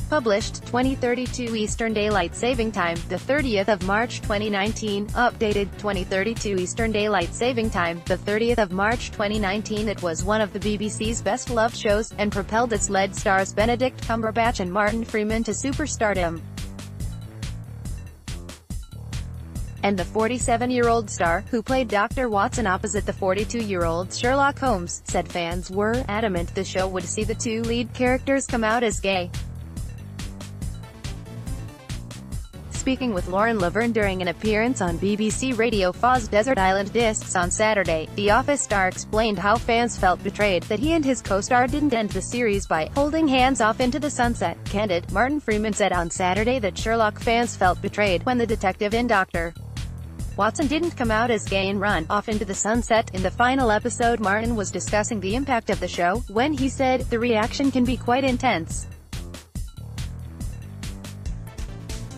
Published 2032 Eastern Daylight Saving Time, the 30th of March 2019. Updated 2032 Eastern Daylight Saving Time, the 30th of March 2019. It was one of the BBC's best-loved shows, and propelled its lead stars Benedict Cumberbatch and Martin Freeman to superstardom. And the 47-year-old star, who played Dr. Watson opposite the 42-year-old Sherlock Holmes, said fans were adamant the show would see the two lead characters come out as gay. Speaking with Lauren Laverne during an appearance on BBC Radio 4's Desert Island Discs on Saturday, The Office star explained how fans felt betrayed that he and his co-star didn't end the series by holding hands off into the sunset. Candid, Martin Freeman said on Saturday that Sherlock fans felt betrayed when the detective in Dr. Watson didn't come out as gay and run off into the sunset. In the final episode, Martin was discussing the impact of the show, when he said, "The reaction can be quite intense.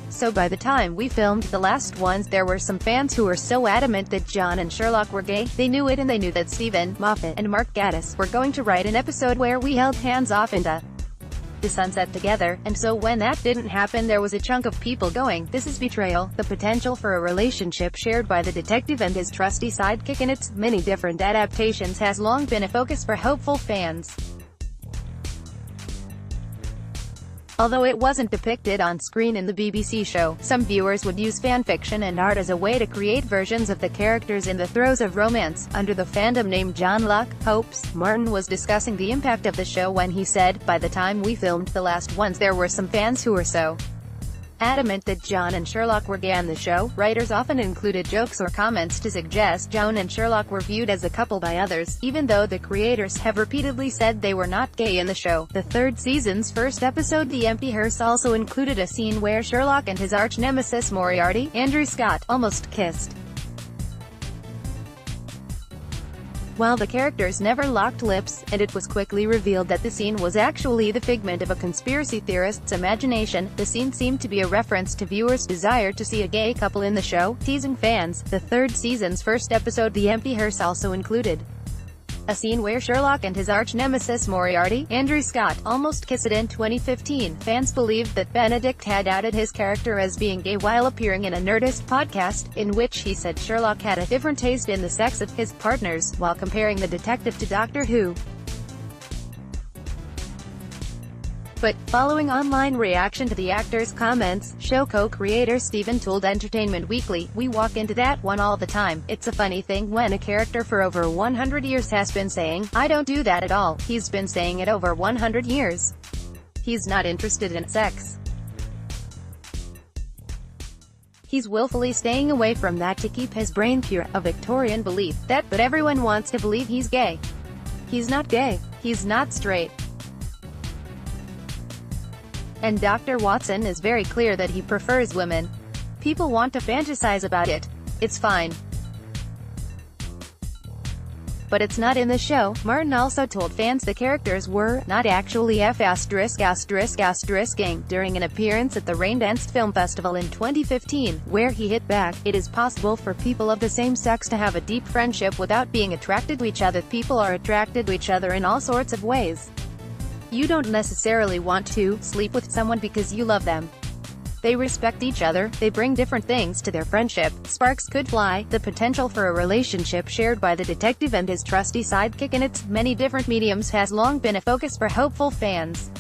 So by the time we filmed the last ones, there were some fans who were so adamant that John and Sherlock were gay. They knew it, and they knew that Stephen Moffat and Mark Gatiss were going to write an episode where we held hands off into the sunset together, and so when that didn't happen, there was a chunk of people going, this is betrayal." The potential for a relationship shared by the detective and his trusty sidekick in its many different adaptations has long been a focus for hopeful fans. Although it wasn't depicted on screen in the BBC show, some viewers would use fanfiction and art as a way to create versions of the characters in the throes of romance. Under the fandom name John Luck Hopes, Martin was discussing the impact of the show when he said, "By the time we filmed the last ones, there were some fans who were so adamant that John and Sherlock were gay on the show." Writers often included jokes or comments to suggest John and Sherlock were viewed as a couple by others, even though the creators have repeatedly said they were not gay in the show. The third season's first episode, The Empty Hearse, also included a scene where Sherlock and his arch-nemesis Moriarty, Andrew Scott, almost kissed. While the characters never locked lips, and it was quickly revealed that the scene was actually the figment of a conspiracy theorist's imagination, the scene seemed to be a reference to viewers' desire to see a gay couple in the show, teasing fans. The third season's first episode, The Empty Hearse, also included a scene where Sherlock and his arch-nemesis Moriarty, Andrew Scott, almost kissed. In 2015, fans believed that Benedict had outed his character as being gay while appearing in a Nerdist podcast, in which he said Sherlock had a different taste in the sex of his partners, while comparing the detective to Doctor Who. But, following online reaction to the actor's comments, show co-creator Stephen told Entertainment Weekly, "We walk into that one all the time. It's a funny thing when a character for over 100 years has been saying, 'I don't do that at all.' He's been saying it over 100 years. He's not interested in sex. He's willfully staying away from that to keep his brain pure." A Victorian belief, that, but everyone wants to believe he's gay. He's not gay. He's not straight. And Dr. Watson is very clear that he prefers women. People want to fantasize about it. It's fine. But it's not in the show. Martin also told fans the characters were not actually ******ing during an appearance at the Raindanced Film Festival in 2015, where he hit back, "It is possible for people of the same sex to have a deep friendship without being attracted to each other. People are attracted to each other in all sorts of ways. You don't necessarily want to sleep with someone because you love them. They respect each other, they bring different things to their friendship. Sparks could fly." The potential for a relationship shared by the detective and his trusty sidekick in its many different mediums has long been a focus for hopeful fans.